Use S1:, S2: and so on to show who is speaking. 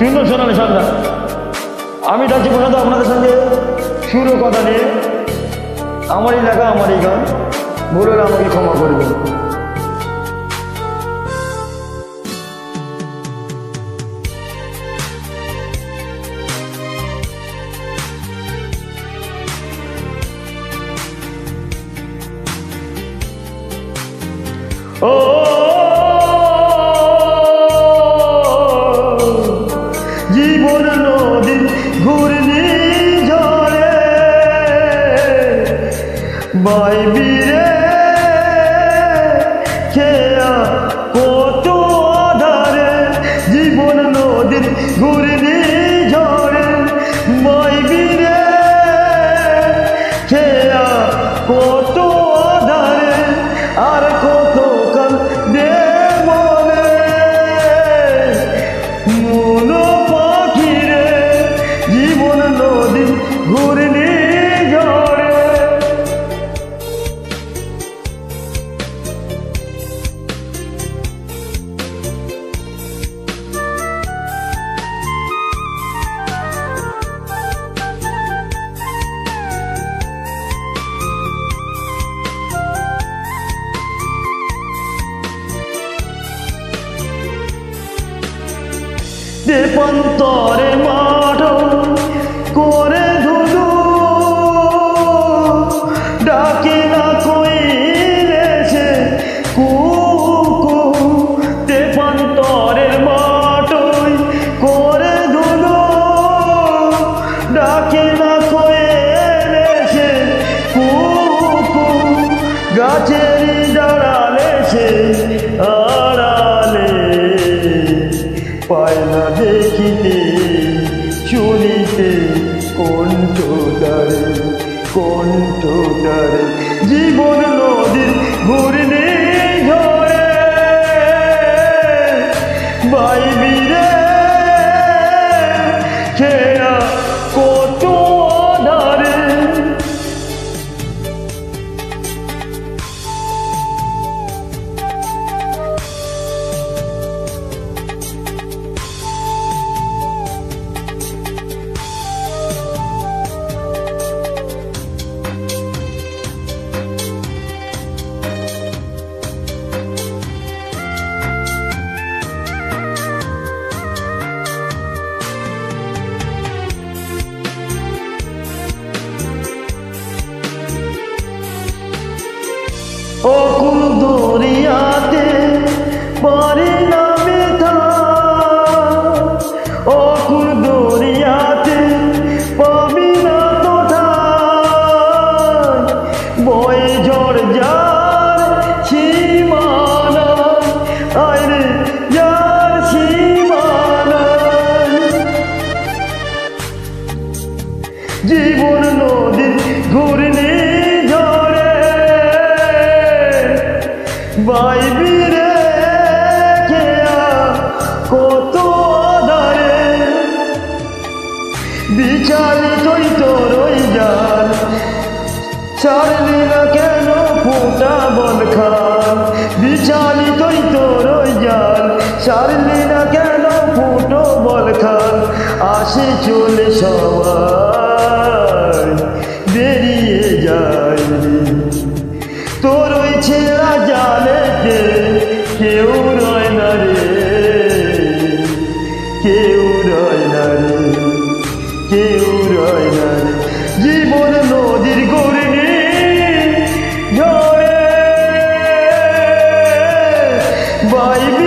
S1: সুন্দর সোনালী সন্ধ্যা। আমি ডাকছি প্রসাদ আপনাদের সঙ্গে সুর ও কথা নিয়ে। আমারই লেখা, আমারই গান, ভুল হলে আমাকে ক্ষমা করবেন। ও জীবন নদী ঘূর্ণি ঝড়ে বাইবি রে খেয়া কত আধারে, জীবন নদীর ঘূর্ণি ঝড়ে বাইবি রে খেয়া কত আধারে, আর কত কাল দেবনে মন পাখিরে জীবন নদী ঘূর্ণি ঝড়ে। দেবান্তরে মাঠ করে ধুধু ডাকে না কইলেছে কুকু, দেবান্তরের মাঠ করে ধুধু ডাকে না কইলেছে কুকু, গাছের ডাড়ালে সে আড়ালে পায় না দেখিতে শুনিতে কণ্ঠদারে কণ্ঠদারে, জীবন নদীর ঘূর্ণি ঝড়ে বাইবি রে খেয়া কত আধারে। অকুল দরিয়াতে পারি না মেধা, অকুল দরিয়াতে পাবি না তো ঠাই, বয়ে ঝড় যার সীমানা আইরে যার সীমানা, জীবন নদীর ঘূর্ণি ঝড়ে বাইবি রে খেয়া কত আধারে, বিচারিতই তোর ওই জাল ছাড়লি না কেন ফোঁটা বল খান, বিচারিতই তোর ওই জাল ছাড়লি না কেন ফুটো বল খান, আসে চলে সবাই বেরিয়ে যায় তোর ওই ছেঁড়া জালেতে কেউ রয় না রে, কেউ রয় না রে, কেউ রয় না রে, জীবন নদীর ঘূর্ণি ঝড়ে বাইবি